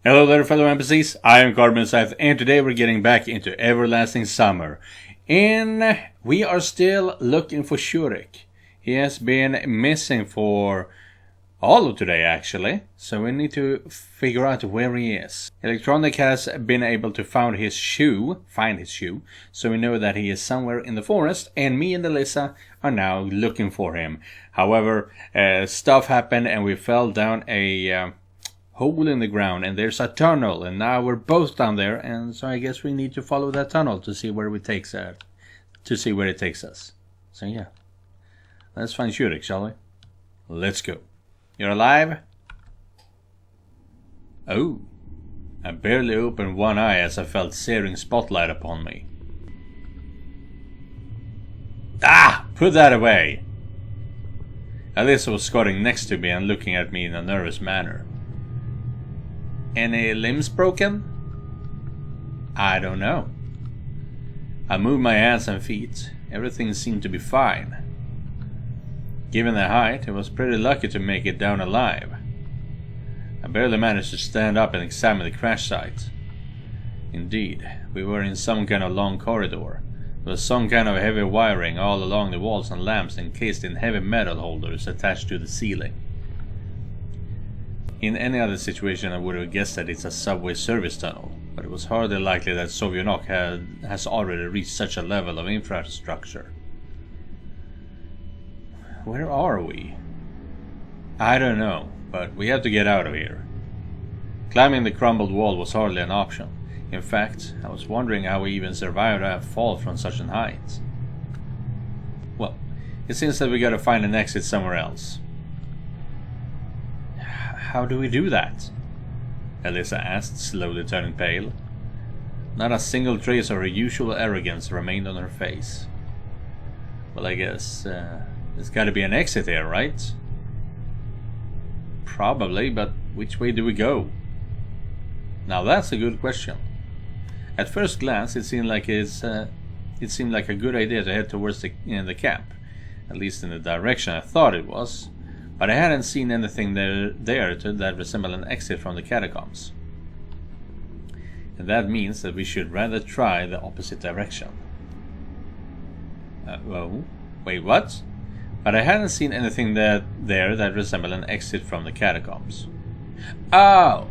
Hello there fellow NPCs, I am Scythe, and today we're getting back into Everlasting Summer. And we are still looking for Scythe. He has been missing for all of today actually, so we need to figure out where he is. Electronic has been able to find his shoe, so we know that he is somewhere in the forest, and me and Alyssa are now looking for him. However, stuff happened and we fell down a hole in the ground, and there's a tunnel, and now we're both down there, and so I guess we need to follow that tunnel to see where it takes us. So yeah, let's find Scythe, shall we? Let's go. You're alive? Oh, I barely opened one eye as I felt searing spotlight upon me. Ah! Put that away! Alyssa was squatting next to me and looking at me in a nervous manner. Any limbs broken? I don't know. I moved my hands and feet. Everything seemed to be fine. Given the height, I was pretty lucky to make it down alive. I barely managed to stand up and examine the crash site. Indeed, we were in some kind of long corridor. There was some kind of heavy wiring all along the walls and lamps encased in heavy metal holders attached to the ceiling. In any other situation I would have guessed that it's a subway service tunnel, but it was hardly likely that Semyon has already reached such a level of infrastructure. Where are we? I don't know, but we have to get out of here. Climbing the crumbled wall was hardly an option. In fact, I was wondering how we even survived a fall from such an height. Well, it seems that we gotta find an exit somewhere else. How do we do that? Alyssa asked, slowly turning pale. Not a single trace of her usual arrogance remained on her face. Well, I guess there's gotta be an exit here, right? Probably, but which way do we go? Now that's a good question. At first glance, it seemed like a good idea to head towards the camp, at least in the direction I thought it was. But I hadn't seen anything there that resembled an exit from the catacombs. And that means that we should rather try the opposite direction. Oh, wait, what? But I hadn't seen anything there that resembled an exit from the catacombs. Oh!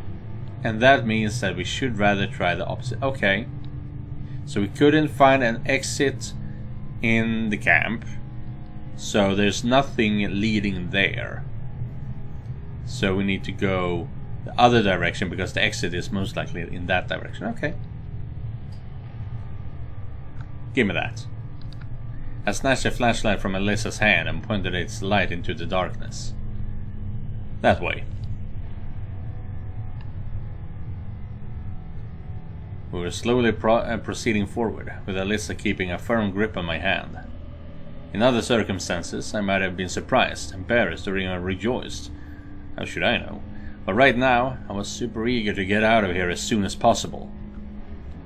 And that means that we should rather try the opposite. Okay. So we couldn't find an exit in the camp. So there's nothing leading there. So we need to go the other direction because the exit is most likely in that direction. Okay. Give me that. I snatched a flashlight from Alyssa's hand and pointed its light into the darkness. That way. We were slowly proceeding forward, with Alyssa keeping a firm grip on my hand. In other circumstances, I might have been surprised, embarrassed, or even rejoiced. How should I know? But right now, I was super eager to get out of here as soon as possible.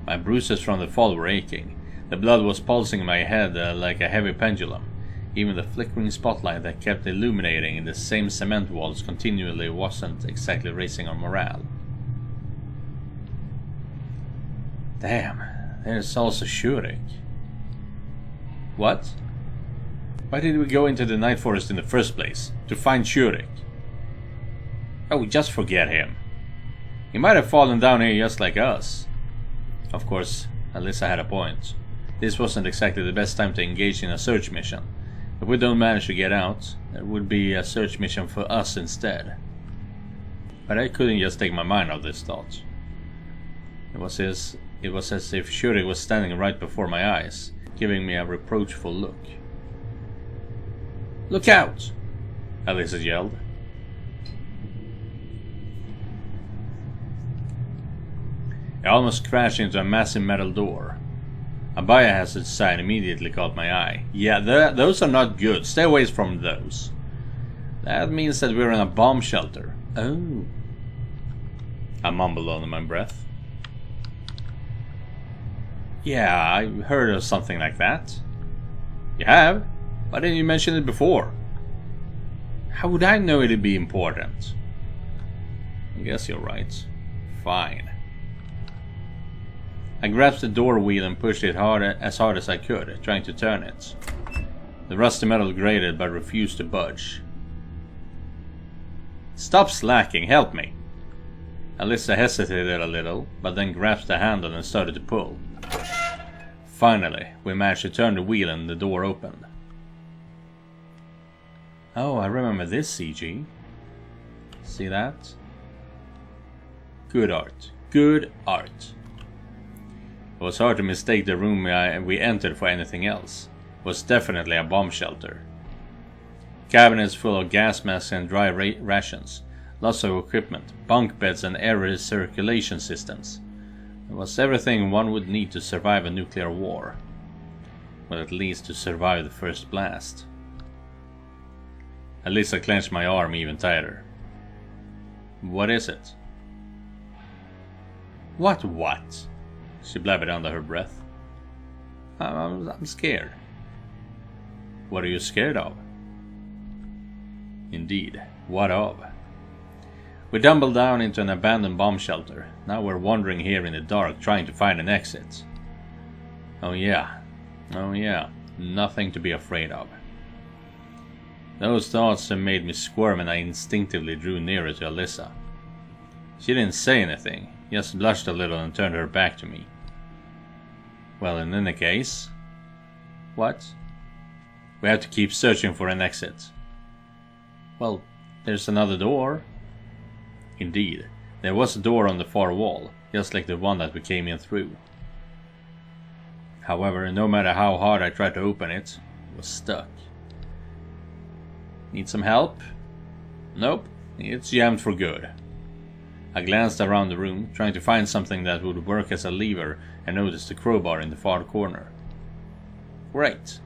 My bruises from the fall were aching. The blood was pulsing in my head like a heavy pendulum. Even the flickering spotlight that kept illuminating in the same cement walls continually wasn't exactly raising our morale. Damn, there's also Scythe. What? Why did we go into the night forest in the first place? To find Scythe? Oh, just forget him. He might have fallen down here just like us. Of course, Alyssa had a point. This wasn't exactly the best time to engage in a search mission. If we don't manage to get out, there would be a search mission for us instead. But I couldn't just take my mind off this thought. It was as if Scythe was standing right before my eyes, giving me a reproachful look. Look out! Alyssa yelled. I almost crashed into a massive metal door. A biohazard sign immediately caught my eye. Yeah, those are not good. Stay away from those. That means that we're in a bomb shelter. Oh. I mumbled under my breath. Yeah, I heard of something like that. You have? Why didn't you mention it before? How would I know it'd be important? I guess you're right. Fine. I grasped the door wheel and pushed it as hard as I could, trying to turn it. The rusty metal grated but refused to budge. Stop slacking, help me! Alyssa hesitated a little, but then grasped the handle and started to pull. Finally, we managed to turn the wheel and the door opened. Oh, I remember this CG. See that? Good art. Good art. It was hard to mistake the room we entered for anything else. It was definitely a bomb shelter. Cabinets full of gas masks and dry rations. Lots of equipment, bunk beds and air recirculation systems. It was everything one would need to survive a nuclear war. Well, at least to survive the first blast. Alyssa clenched my arm even tighter. What is it? What? She blabbered under her breath. I'm scared. What are you scared of? Indeed, what of? We tumbled down into an abandoned bomb shelter. Now we're wandering here in the dark, trying to find an exit. Oh yeah, nothing to be afraid of. Those thoughts made me squirm and I instinctively drew nearer to Alyssa. She didn't say anything, just blushed a little and turned her back to me. Well, in any case... What? We have to keep searching for an exit. Well, there's another door. Indeed, there was a door on the far wall, just like the one that we came in through. However, no matter how hard I tried to open it, it was stuck. Need some help? Nope, it's jammed for good. I glanced around the room, trying to find something that would work as a lever, and noticed the crowbar in the far corner. Great!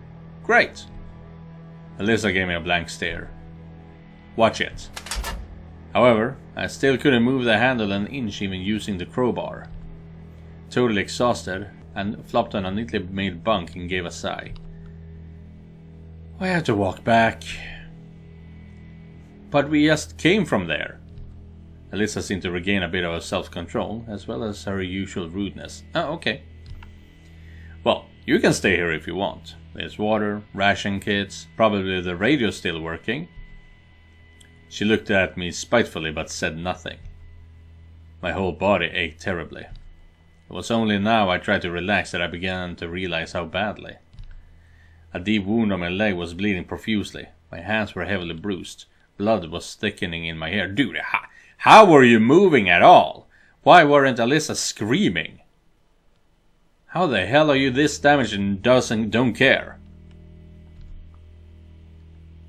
Alyssa gave me a blank stare. Watch it. However, I still couldn't move the handle an inch even using the crowbar. Totally exhausted, and flopped on a neatly made bunk and gave a sigh. I had to walk back. But we just came from there. Alyssa seemed to regain a bit of her self-control, as well as her usual rudeness. Oh, okay. Well, you can stay here if you want. There's water, ration kits, probably the radio's still working. She looked at me spitefully but said nothing. My whole body ached terribly. It was only now I tried to relax that I began to realize how badly. A deep wound on my leg was bleeding profusely. My hands were heavily bruised. Blood was thickening in my hair. Dude, how were you moving at all? Why weren't Alyssa screaming? How the hell are you this damaged and don't care?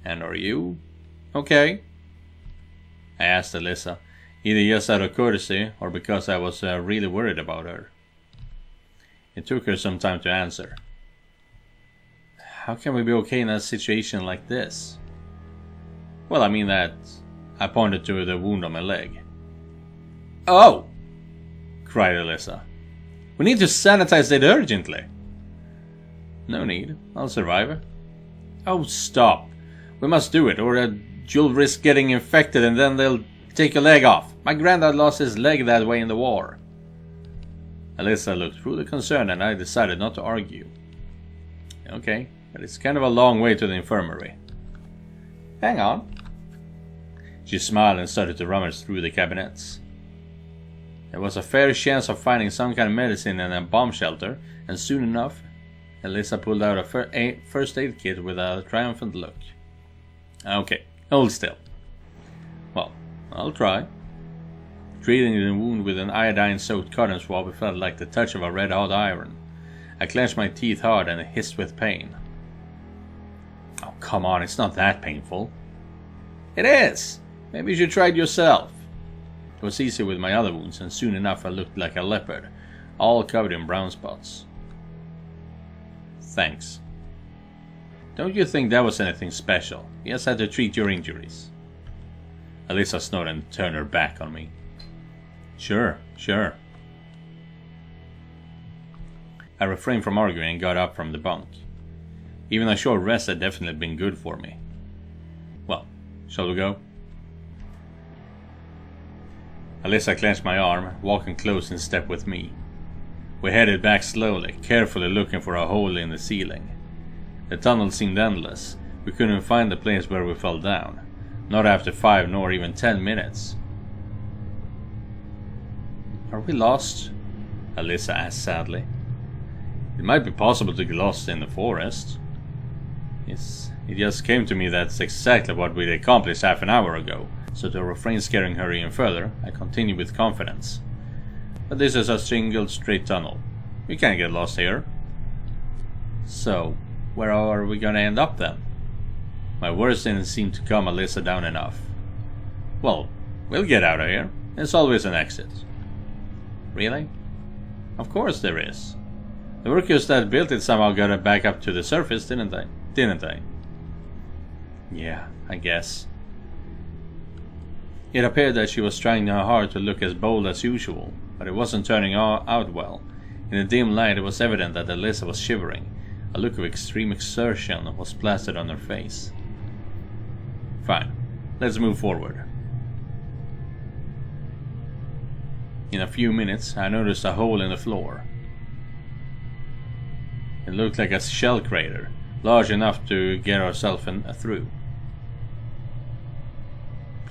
And are you okay? I asked Alyssa, either just out of courtesy or because I was really worried about her. It took her some time to answer. How can we be okay in a situation like this? Well, I mean that... I pointed to the wound on my leg. Oh! Cried Alyssa. We need to sanitize it urgently. No need. I'll survive. Oh, stop. We must do it, or you'll risk getting infected and then they'll take your leg off. My granddad lost his leg that way in the war. Alyssa looked truly concerned and I decided not to argue. Okay, but it's kind of a long way to the infirmary. Hang on. She smiled and started to rummage through the cabinets. There was a fair chance of finding some kind of medicine in a bomb shelter, and soon enough, Alyssa pulled out a first aid kit with a triumphant look. Okay, hold still. Well, I'll try. Treating the wound with an iodine-soaked cotton swab felt like the touch of a red-hot iron. I clenched my teeth hard and hissed with pain. Oh, come on, it's not that painful. It is! Maybe you should try it yourself. It was easy with my other wounds, and soon enough I looked like a leopard, all covered in brown spots. Thanks. Don't you think that was anything special? You just had to treat your injuries. Alyssa snorted and turned her back on me. Sure. I refrained from arguing and got up from the bunk. Even a short rest had definitely been good for me. Well, shall we go? Alyssa clenched my arm, walking close in step with me. We headed back slowly, carefully looking for a hole in the ceiling. The tunnel seemed endless. We couldn't find the place where we fell down. Not after 5 nor even 10 minutes. Are we lost? Alyssa asked sadly. It might be possible to get lost in the forest. It just came to me that's exactly what we'd accomplished half an hour ago, so to refrain scaring her even further, I continued with confidence. But this is a single straight tunnel. We can't get lost here. So, where are we gonna end up then? My words didn't seem to calm Alyssa down enough. Well, we'll get out of here. There's always an exit. Really? Of course there is. The workers that built it somehow got it back up to the surface, didn't they? Yeah, I guess. It appeared that she was trying hard to look as bold as usual, but it wasn't turning out well. In the dim light it was evident that Alyssa was shivering. A look of extreme exertion was plastered on her face. Fine, let's move forward. In a few minutes I noticed a hole in the floor. It looked like a shell crater, large enough to get ourselves through.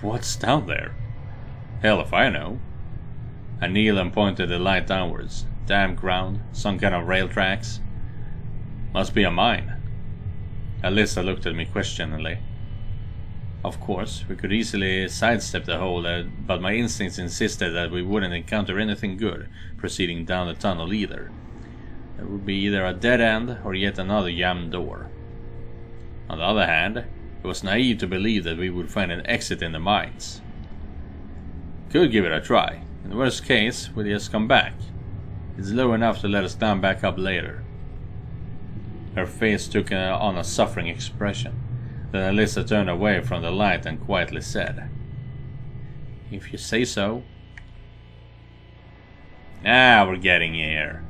What's down there? Hell if I know. I kneeled and pointed the light downwards. Damp ground, some kind of rail tracks. Must be a mine. Alyssa looked at me questioningly. Of course, we could easily sidestep the hole, but my instincts insisted that we wouldn't encounter anything good proceeding down the tunnel either. There would be either a dead end or yet another jammed door. On the other hand, it was naive to believe that we would find an exit in the mines. Could give it a try. In the worst case, we'll just come back. It's low enough to let us climb back up later. Her face took on a suffering expression. Then Alyssa turned away from the light and quietly said, If you say so. Now we're getting here.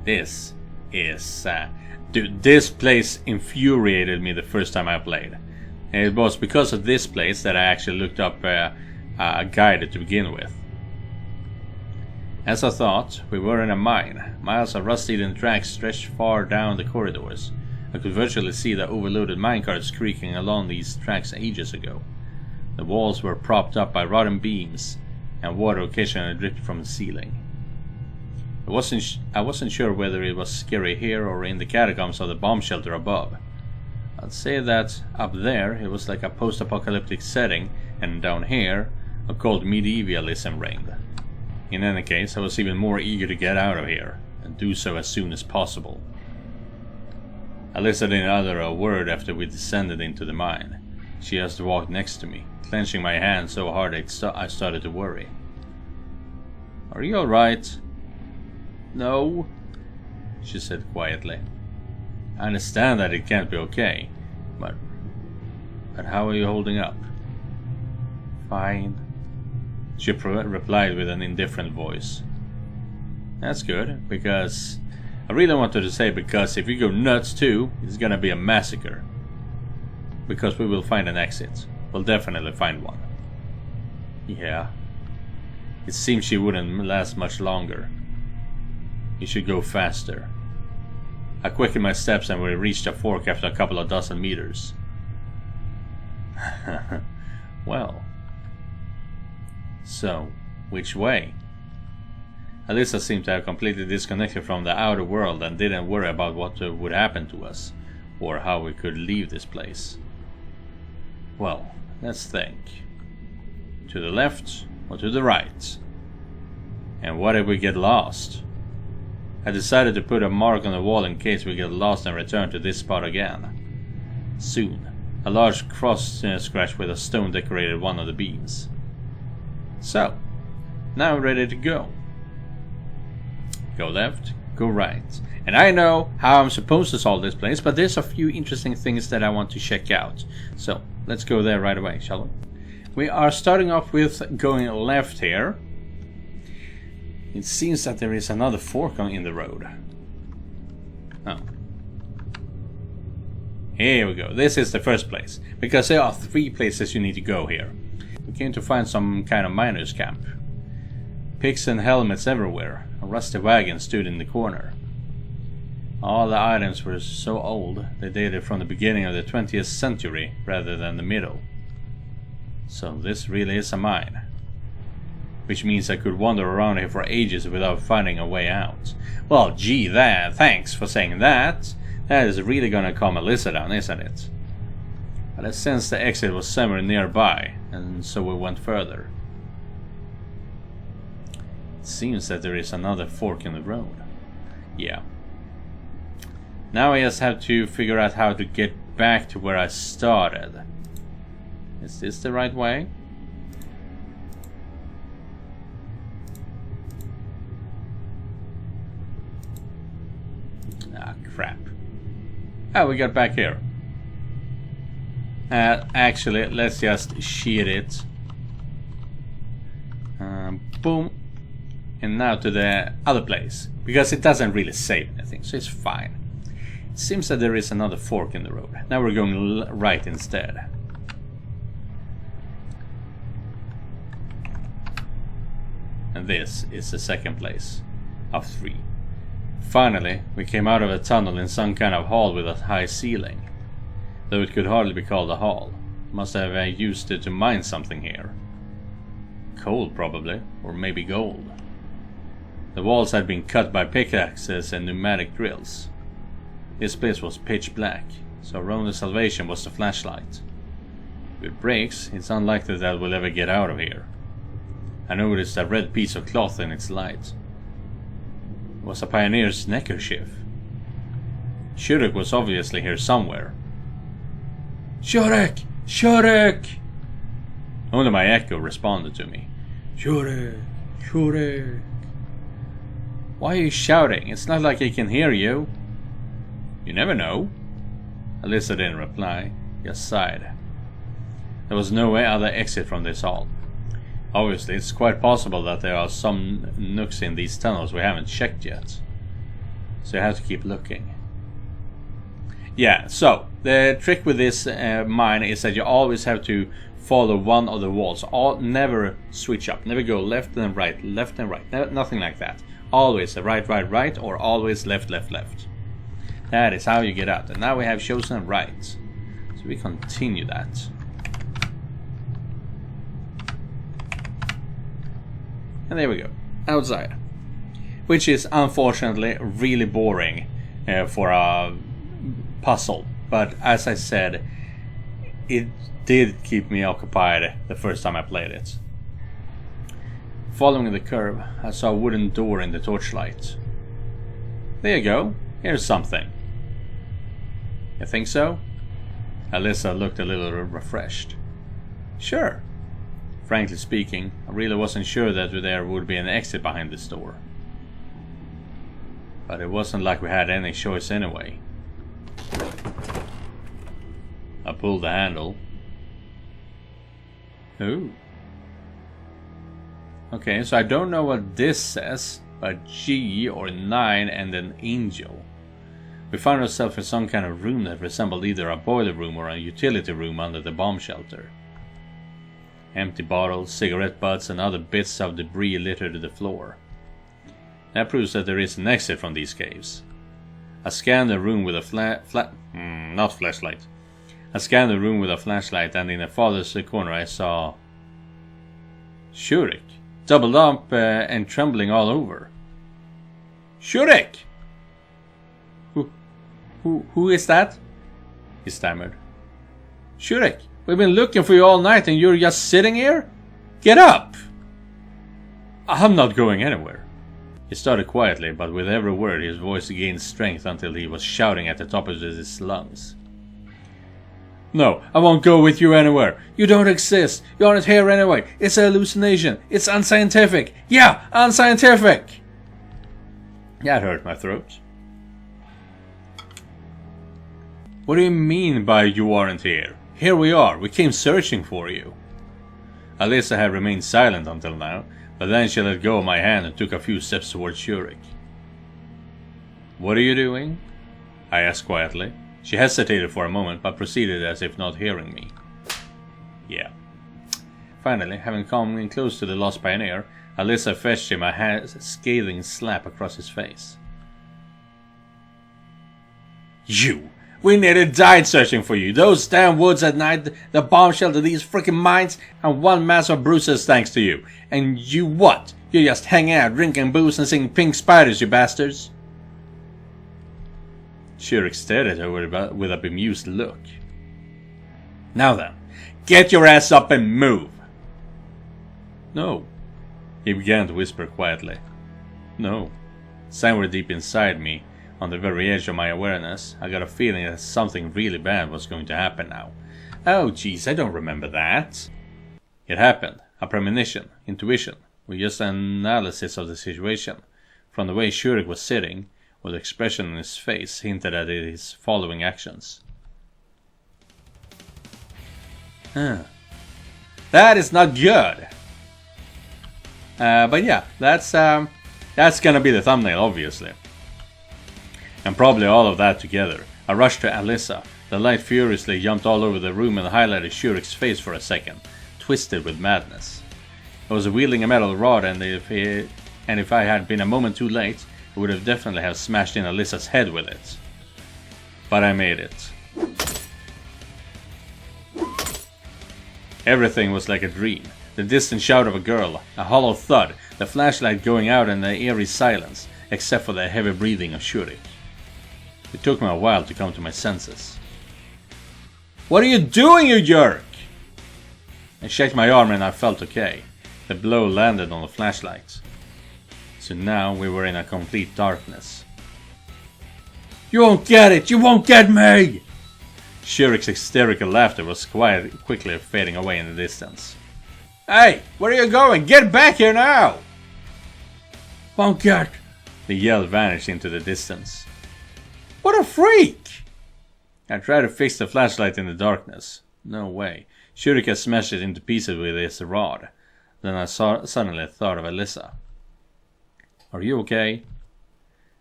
This is... Dude, this place infuriated me the first time I played. And it was because of this place that I actually looked up a guide to begin with. As I thought, we were in a mine. Miles of rust-eaten tracks stretched far down the corridors. I could virtually see the overloaded minecarts creaking along these tracks ages ago. The walls were propped up by rotten beams, and water occasionally dripped from the ceiling. I wasn't sure whether it was scary here or in the catacombs of the bomb shelter above. I'd say that up there it was like a post-apocalyptic setting, and down here a cold medievalism reigned. In any case, I was even more eager to get out of here, and do so as soon as possible. Alyssa didn't utter a word after we descended into the mine. She just walked next to me, clenching my hand so hard I started to worry. Are you alright? No, she said quietly. I understand that it can't be okay, but how are you holding up? Fine, she replied with an indifferent voice. That's good, because I really wanted to say because if you go nuts too, it's gonna be a massacre. Because we will find an exit. We'll definitely find one. Yeah. It seems she wouldn't last much longer. You should go faster. I quickened my steps and we reached a fork after a couple of dozen meters. Well. So, which way? Alyssa seemed to have completely disconnected from the outer world and didn't worry about what would happen to us, or how we could leave this place. Well, let's think. To the left or to the right? And what if we get lost? I decided to put a mark on the wall in case we get lost and return to this spot again. Soon, a large cross scratched with a stone decorated one of the beams. So, now I'm ready to go. Go left, go right. And I know how I'm supposed to solve this place, but there's a few interesting things that I want to check out. So, let's go there right away, shall we? We are starting off with going left here. It seems that there is another fork in the road. Oh. Here we go. This is the first place, because there are 3 places you need to go here. came to find some kind of miners' camp. Picks and helmets everywhere. A rusty wagon stood in the corner. All the items were so old, they dated from the beginning of the 20th century rather than the middle. So this really is a mine. Which means I could wander around here for ages without finding a way out. Well, gee, thanks for saying that. That is really gonna calm Alyssa down, isn't it? But I sensed the exit was somewhere nearby, and so we went further. It seems that there is another fork in the road. Yeah. Now I just have to figure out how to get back to where I started. Is this the right way? Ah, crap. Oh, we got back here. Actually, let's just shear it. Boom. And now to the other place. Because it doesn't really save anything, so it's fine. It seems that there is another fork in the road. Now we're going right instead. And this is the second place of 3. Finally, we came out of a tunnel in some kind of hall with a high ceiling. Though it could hardly be called a hall. Must have used it to mine something here. Coal probably, or maybe gold. The walls had been cut by pickaxes and pneumatic drills. This place was pitch black, so our only salvation was the flashlight. With brakes, it's unlikely that we'll ever get out of here. I noticed a red piece of cloth in its light. It was a pioneer's neckerchief. Shurek was obviously here somewhere. Shurek! Shurek! Only my echo responded to me. Shurek! Shurek! Why are you shouting? It's not like he can hear you. You never know. Alyssa didn't reply, just sighed. There was no other exit from this hall. Obviously, it's quite possible that there are some nooks in these tunnels we haven't checked yet. So I have to keep looking. Yeah, so the trick with this mine is that you always have to follow one of the walls. Never switch up. Never go left and right, left and right. Nothing like that. Always right, right, right, or always left, left, left. That is how you get out. And now we have chosen right. So we continue that. And there we go. Outside. Which is unfortunately really boring for a puzzle. But as I said, it did keep me occupied the first time I played it. Following the curve, I saw a wooden door in the torchlight. There you go. Here's something. You think so? Alyssa looked a little refreshed. Sure. Frankly speaking, I really wasn't sure that there would be an exit behind this door. But it wasn't like we had any choice anyway. I pulled the handle. Ooh. Okay, so I don't know what this says, but G or 9 and an angel. We found ourselves in some kind of room that resembled either a boiler room or a utility room under the bomb shelter. Empty bottles, cigarette butts and other bits of debris littered the floor. That proves that there is an exit from these caves. I scanned the room with a not flashlight. I scanned the room with a flashlight, and in the farthest corner I saw Shurek, doubled up and trembling all over. Shurek! Who is that? He stammered. Shurek, we've been looking for you all night and you're just sitting here? Get up! I'm not going anywhere. He started quietly, but with every word his voice gained strength until he was shouting at the top of his lungs. No, I won't go with you anywhere. You don't exist. You aren't here anyway. It's a hallucination. It's unscientific. Yeah, unscientific! That hurt my throat. What do you mean by you aren't here? Here we are. We came searching for you. Alyssa had remained silent until now, but then she let go of my hand and took a few steps towards Shurek. What are you doing? I asked quietly. She hesitated for a moment, but proceeded as if not hearing me. Yeah. Finally, having come in close to the lost pioneer, Alyssa fetched him a scathing slap across his face. You! We nearly died searching for you. Those damn woods at night, the bomb shelter, these freaking mines, and one mass of bruises thanks to you. And you what? You just hang out, drinking booze and seeing pink spiders, you bastards. Shurik stared at her with a bemused look. Now then, get your ass up and move. No. He began to whisper quietly. No. Somewhere deep inside me, on the very edge of my awareness, I got a feeling that something really bad was going to happen now. Oh jeez, I don't remember that. It happened. A premonition. Intuition. With just an analysis of the situation. From the way Shurik was sitting, with the expression on his face hinted at his following actions. That is not good. But yeah, that's gonna be the thumbnail, obviously. And probably all of that together. I rushed to Alyssa. The light furiously jumped all over the room and highlighted Shurik's face for a second, twisted with madness. I was wielding a metal rod, and if I had been a moment too late, I would have definitely have smashed in Alyssa's head with it. But I made it. Everything was like a dream. The distant shout of a girl, a hollow thud, the flashlight going out, and the eerie silence, except for the heavy breathing of Shurik. It took me a while to come to my senses. What are you doing, you jerk? I checked my arm and I felt okay. The blow landed on the flashlight. So now we were in a complete darkness. You won't get it! You won't get me! Shurik's hysterical laughter was quickly fading away in the distance. Hey! Where are you going? Get back here now! Won't get! The yell vanished into the distance. What a freak! I tried to fix the flashlight in the darkness. No way. Shurik had smashed it into pieces with his rod. Then I suddenly thought of Alyssa. Are you okay?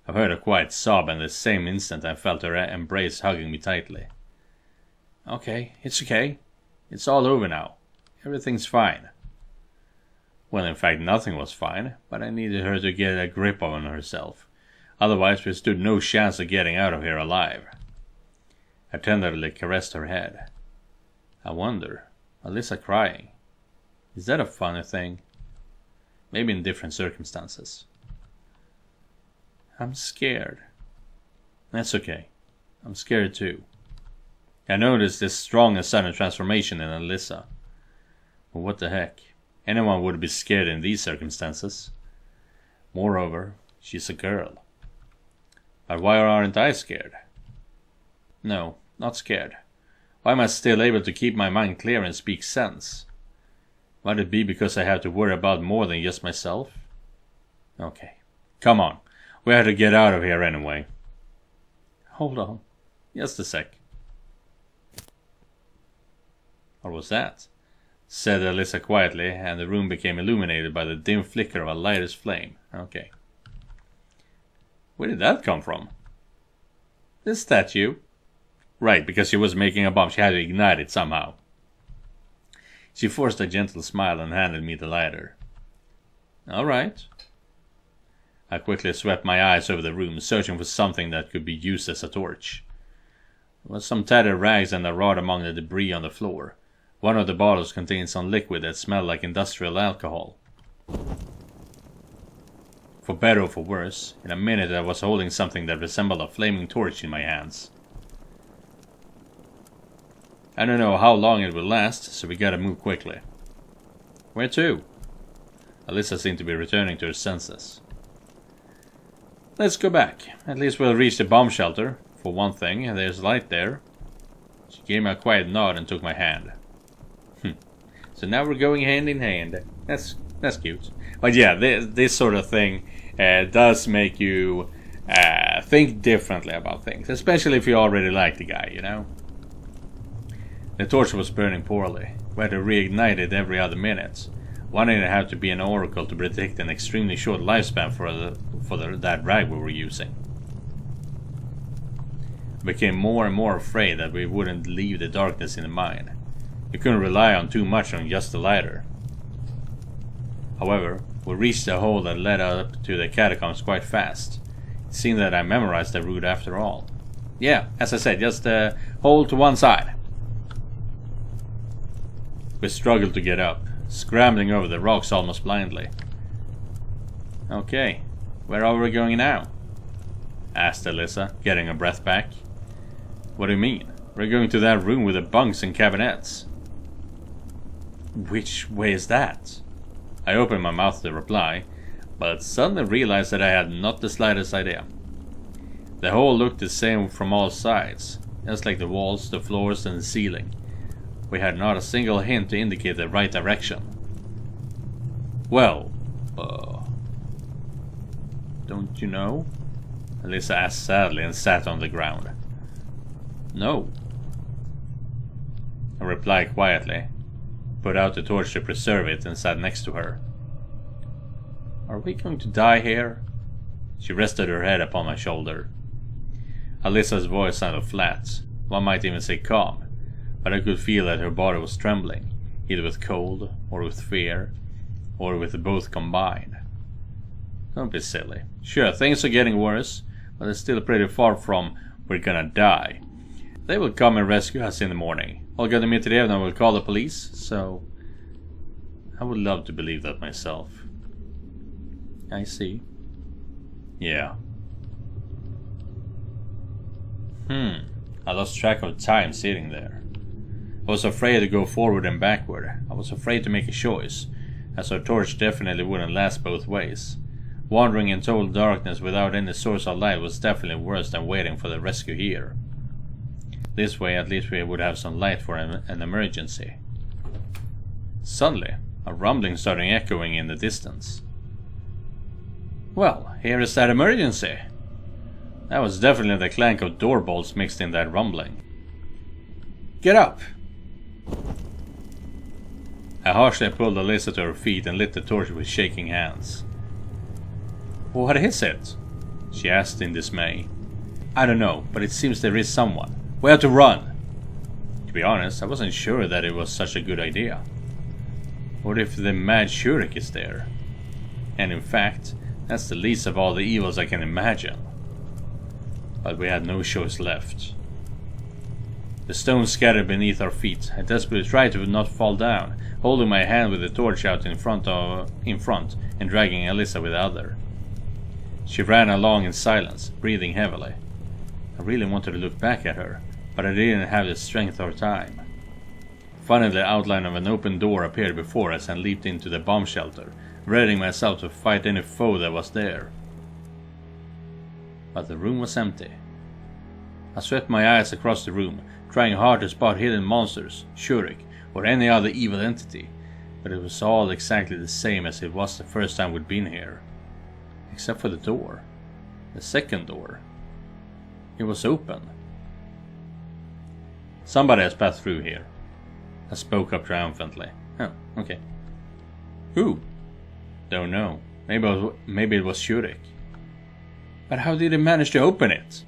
I heard a quiet sob, and the same instant I felt her embrace hugging me tightly. Okay, it's okay. It's all over now. Everything's fine. Well, in fact, nothing was fine, but I needed her to get a grip on herself. Otherwise, we stood no chance of getting out of here alive. I tenderly caressed her head. I wonder, Alyssa crying, is that a funny thing? Maybe in different circumstances. I'm scared. That's okay. I'm scared too. I noticed this strong and sudden transformation in Alyssa. But what the heck? Anyone would be scared in these circumstances. Moreover, she's a girl. But why aren't I scared? No, not scared. Why am I still able to keep my mind clear and speak sense? Might it be because I have to worry about more than just myself? Okay, come on. We have to get out of here anyway. Hold on. Just a sec. What was that? Said Alyssa quietly, and the room became illuminated by the dim flicker of a lighter's flame. Okay. Where did that come from? This statue. Right, because she was making a bomb, she had to ignite it somehow. She forced a gentle smile and handed me the lighter. All right. I quickly swept my eyes over the room, searching for something that could be used as a torch. There was some tattered rags and a rod among the debris on the floor. One of the bottles contained some liquid that smelled like industrial alcohol. For better or for worse, in a minute I was holding something that resembled a flaming torch in my hands. I don't know how long it will last, so we gotta move quickly. Where to? Alyssa seemed to be returning to her senses. Let's go back. At least we'll reach the bomb shelter. For one thing, and there's light there. She gave me a quiet nod and took my hand. So now we're going hand in hand. That's cute. But yeah, this sort of thing does make you think differently about things. Especially if you already like the guy, you know? The torch was burning poorly. We had to reignite it every other minute. One didn't have to be an oracle to predict an extremely short lifespan for that rag we were using. I became more and more afraid that we wouldn't leave the darkness in the mine. You couldn't rely on too much on just the lighter. However, we reached the hole that led up to the catacombs quite fast. It seemed that I memorized the route after all. Yeah, as I said, just a hole to one side. We struggled to get up, scrambling over the rocks almost blindly. Okay, where are we going now? Asked Alyssa, getting her breath back. What do you mean? We're going to that room with the bunks and cabinets. Which way is that? I opened my mouth to reply, but suddenly realized that I had not the slightest idea. The hole looked the same from all sides, just like the walls, the floors, and the ceiling. We had not a single hint to indicate the right direction. Well, don't you know? Alyssa asked sadly and sat on the ground. No. I replied quietly, put out the torch to preserve it, and sat next to her. Are we going to die here? She rested her head upon my shoulder. Alyssa's voice sounded flat, one might even say calm, but I could feel that her body was trembling, either with cold, or with fear, or with both combined. Don't be silly. Sure, things are getting worse, but it's still pretty far from we're gonna die. They will come and rescue us in the morning. Olga Dmitrievna will call the police, so I would love to believe that myself. I see. Yeah. I lost track of time sitting there. I was afraid to go forward and backward. I was afraid to make a choice, as our torch definitely wouldn't last both ways. Wandering in total darkness without any source of light was definitely worse than waiting for the rescue here. This way at least we would have some light for an emergency. Suddenly, a rumbling started echoing in the distance. Well, here is that emergency. That was definitely the clank of door bolts mixed in that rumbling. Get up! I harshly pulled Alyssa to her feet and lit the torch with shaking hands. What is it? She asked in dismay. I don't know, but it seems there is someone. We have to run. To be honest, I wasn't sure that it was such a good idea. What if the mad Shurik is there? And in fact, that's the least of all the evils I can imagine. But we had no choice left. The stones scattered beneath our feet. I desperately tried to not fall down, holding my hand with the torch out in front and dragging Alyssa with the other. She ran along in silence, breathing heavily. I really wanted to look back at her, but I didn't have the strength or time. Finally, the outline of an open door appeared before us and leaped into the bomb shelter, readying myself to fight any foe that was there. But the room was empty. I swept my eyes across the room, trying hard to spot hidden monsters, Shurik, or any other evil entity, but it was all exactly the same as it was the first time we'd been here. Except for the door. The second door. It was open. Somebody has passed through here. I spoke up triumphantly. Oh, okay. Who? Don't know. Maybe it was Shurik. But how did he manage to open it?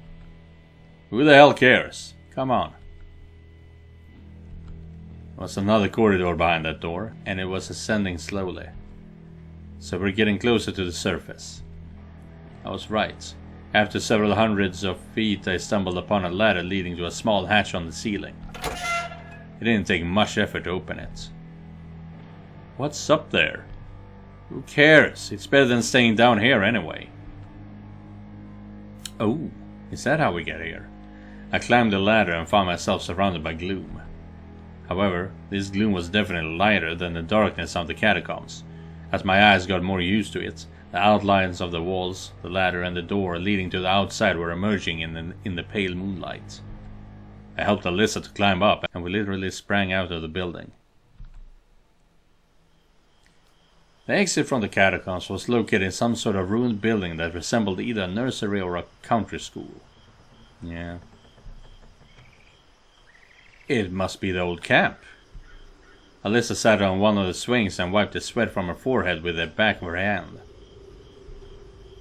Who the hell cares? Come on. There was another corridor behind that door, and it was ascending slowly. So we're getting closer to the surface. I was right. After several hundreds of feet, I stumbled upon a ladder leading to a small hatch on the ceiling. It didn't take much effort to open it. What's up there? Who cares? It's better than staying down here anyway. Oh, is that how we get here? I climbed the ladder and found myself surrounded by gloom. However, this gloom was definitely lighter than the darkness of the catacombs. As my eyes got more used to it, the outlines of the walls, the ladder and the door leading to the outside were emerging in the pale moonlight. I helped Alyssa to climb up, and we literally sprang out of the building. The exit from the catacombs was located in some sort of ruined building that resembled either a nursery or a country school. Yeah. It must be the old camp. Alyssa sat on one of the swings and wiped the sweat from her forehead with the back of her hand.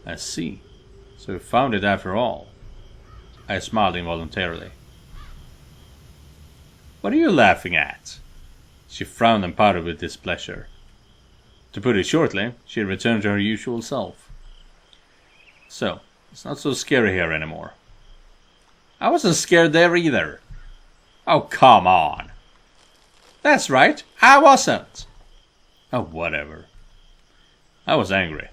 I see. So we found it after all. I smiled involuntarily. What are you laughing at? She frowned and pouted with displeasure. To put it shortly, she returned to her usual self. So, it's not so scary here anymore. I wasn't scared there either. Oh, come on. That's right, I wasn't. Oh, whatever. I was angry.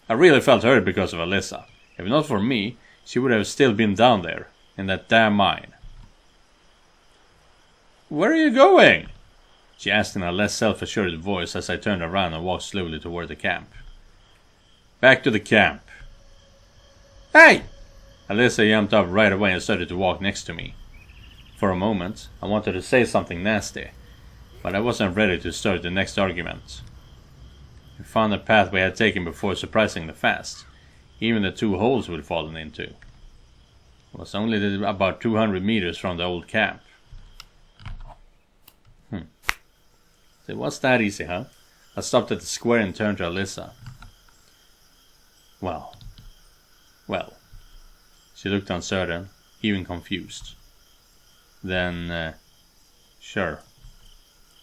I really felt hurt because of Alyssa. If not for me, she would have still been down there, in that damn mine. Where are you going? She asked in a less self-assured voice as I turned around and walked slowly toward the camp. Back to the camp. Hey! Alyssa jumped up right away and started to walk next to me. For a moment, I wanted to say something nasty, but I wasn't ready to start the next argument. We found the path we had taken before surprisingly fast, even the 2 holes we'd fallen into. It was only about 200 meters from the old camp. So it was that easy, huh? I stopped at the square and turned to Alyssa. Well. She looked uncertain, even confused. Then, sure.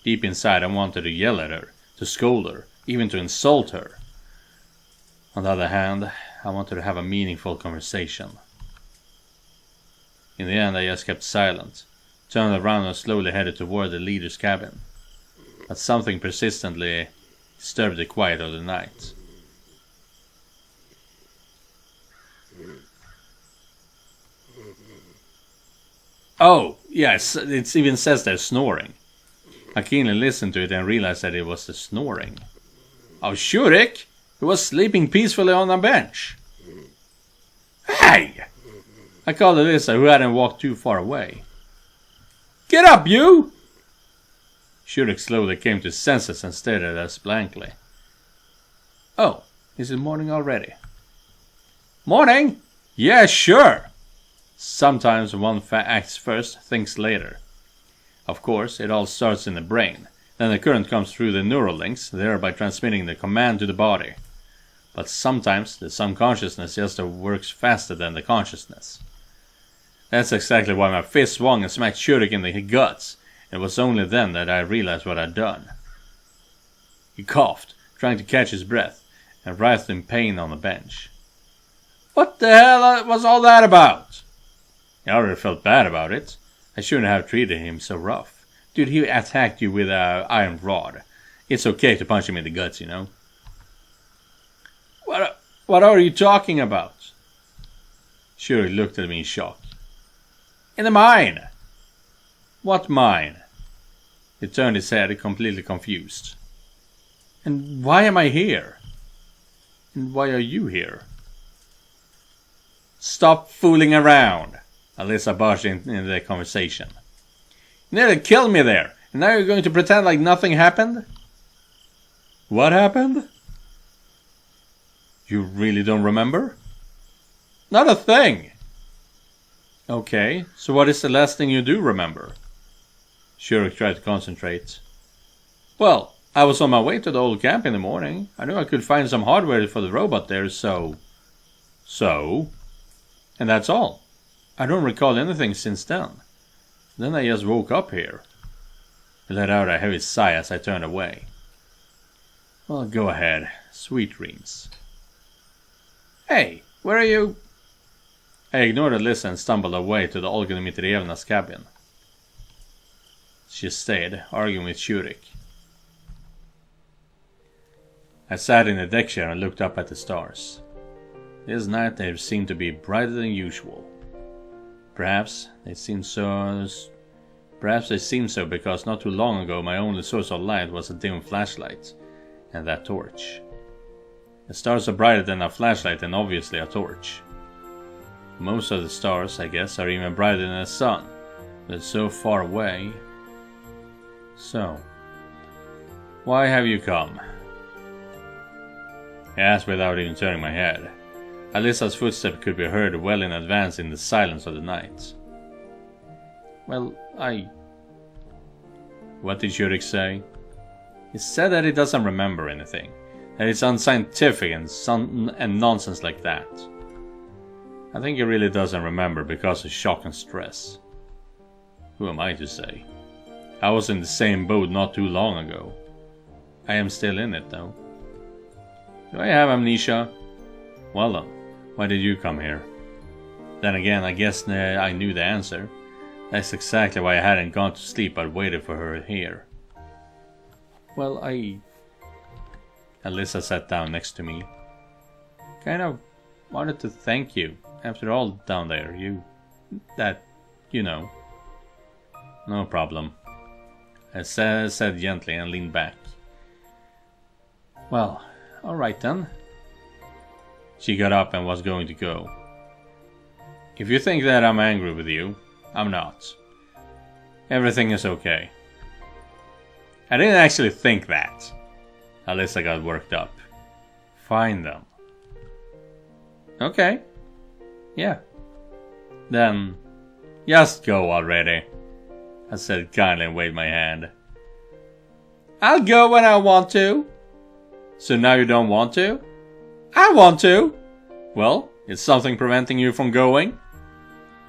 Deep inside I wanted to yell at her, to scold her, even to insult her. On the other hand, I wanted to have a meaningful conversation. In the end I just kept silent, turned around and slowly headed toward the leader's cabin. But something persistently disturbed the quiet of the night. Oh, yes, it even says they're snoring. I keenly listened to it and realized that it was the snoring. Oh, Shurik! He was sleeping peacefully on a bench. Hey! I called Alyssa, who hadn't walked too far away. Get up, you! Shurik slowly came to his senses and stared at us blankly. Oh, is it morning already? Morning? Yeah, sure! Sometimes one acts first, thinks later. Of course, it all starts in the brain. Then the current comes through the neural links, thereby transmitting the command to the body. But sometimes the subconsciousness just works faster than the consciousness. That's exactly why my fist swung and smacked Shurik in the guts. It was only then that I realized what I'd done. He coughed, trying to catch his breath, and writhed in pain on the bench. What the hell was all that about? I already felt bad about it. I shouldn't have treated him so rough. Dude, he attacked you with an iron rod. It's okay to punch him in the guts, you know. What are you talking about? Shurik looked at me in shock. In the mine! What mine? He turned his head, completely confused. And why am I here? And why are you here? Stop fooling around! Alyssa barged into the conversation. You nearly killed me there, and now you're going to pretend like nothing happened? What happened? You really don't remember? Not a thing! Okay, so what is the last thing you do remember? Shurik tried to concentrate. Well, I was on my way to the old camp in the morning. I knew I could find some hardware for the robot there, so... So? And that's all. I don't recall anything since then. Then I just woke up here. He let out a heavy sigh as I turned away. Well, go ahead. Sweet dreams. Hey, where are you? I ignored Alyssa and stumbled away to the Olga Dmitrievna's cabin. She stayed, arguing with Shurik. I sat in the deck chair and looked up at the stars. This night they seemed to be brighter than usual. Perhaps they seemed so because not too long ago my only source of light was a dim flashlight, and that torch. The stars are brighter than a flashlight and obviously a torch. Most of the stars, I guess, are even brighter than the sun, but so far away. So, why have you come? I asked without even turning my head. Alyssa's footsteps could be heard well in advance in the silence of the night. Well, What did Shurik say? He said that he doesn't remember anything, that it's unscientific and nonsense like that. I think he really doesn't remember because of shock and stress. Who am I to say? I was in the same boat not too long ago. I am still in it though. Do I have amnesia? Well then, why did you come here? Then again, I guess I knew the answer. That's exactly why I hadn't gone to sleep but waited for her here. Well, Alyssa sat down next to me. Kind of wanted to thank you. After all, down there, you know. No problem. I said gently and leaned back. Well, alright then. She got up and was going to go. If you think that I'm angry with you, I'm not. Everything is okay. I didn't actually think that. Alyssa got worked up. Fine then. Okay. Yeah. Then, just go already. I said kindly and waved my hand. I'll go when I want to. So now you don't want to? I want to. Well, is something preventing you from going?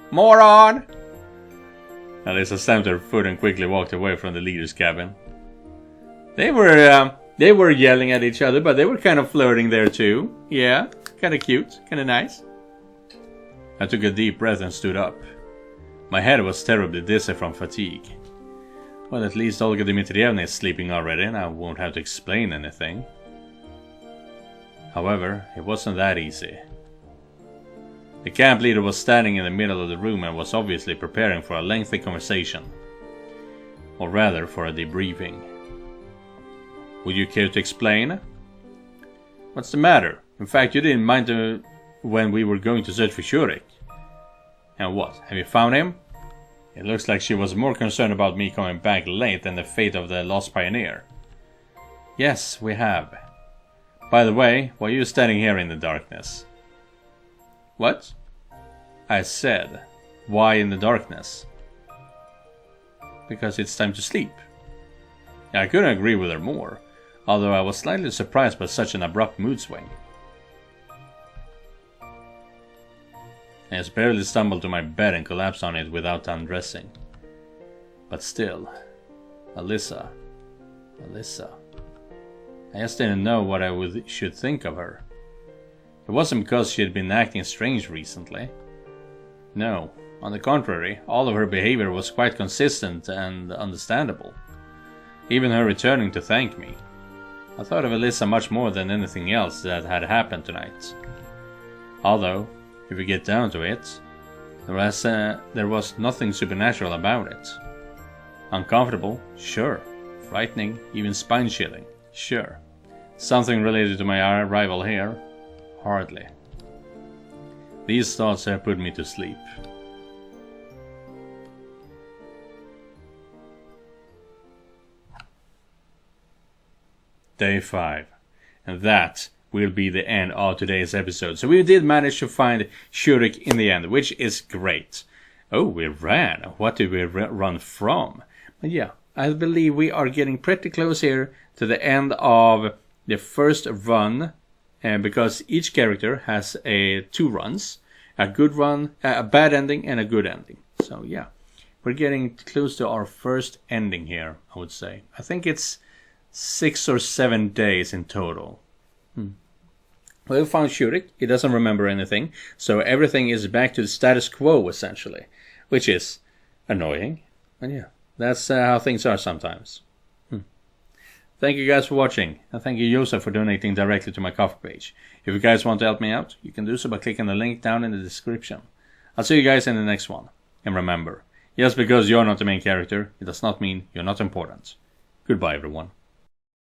Moron! Alyssa stamped her foot and quickly walked away from the leader's cabin. They were yelling at each other, but they were kind of flirting there too. Yeah, kind of cute, kind of nice. I took a deep breath and stood up. My head was terribly dizzy from fatigue. Well, at least Olga Dmitrievna is sleeping already and I won't have to explain anything. However, it wasn't that easy. The camp leader was standing in the middle of the room and was obviously preparing for a lengthy conversation. Or rather, for a debriefing. Would you care to explain? What's the matter? In fact, you didn't mind when we were going to search for Shurik. And what, have you found him? It looks like she was more concerned about me coming back late than the fate of the lost pioneer. Yes, we have. By the way, why are you standing here in the darkness? What? I said, why in the darkness? Because it's time to sleep. I couldn't agree with her more, although I was slightly surprised by such an abrupt mood swing. I just barely stumbled to my bed and collapsed on it without undressing. But still, Alyssa. I just didn't know what I should think of her. It wasn't because she had been acting strange recently. No, on the contrary, all of her behavior was quite consistent and understandable. Even her returning to thank me. I thought of Alyssa much more than anything else that had happened tonight. Although, if we get down to it, there was nothing supernatural about it. Uncomfortable? Sure. Frightening, even spine-chilling? Sure. Something related to my arrival here? Hardly. These thoughts have put me to sleep. Day 5. And that will be the end of today's episode. So we did manage to find Shurik in the end, which is great. Oh, we ran. What did we run from? But yeah, I believe we are getting pretty close here to the end of the first run. Because each character has two runs. A good run, a bad ending, and a good ending. So yeah, we're getting close to our first ending here, I would say. I think it's 6 or 7 days in total. Well, we found Shurik. He doesn't remember anything. So everything is back to the status quo, essentially. Which is annoying. And yeah, that's how things are sometimes. Thank you guys for watching. And thank you, Josef, for donating directly to my Ko-fi page. If you guys want to help me out, you can do so by clicking the link down in the description. I'll see you guys in the next one. And remember, just because you're not the main character, it does not mean you're not important. Goodbye, everyone.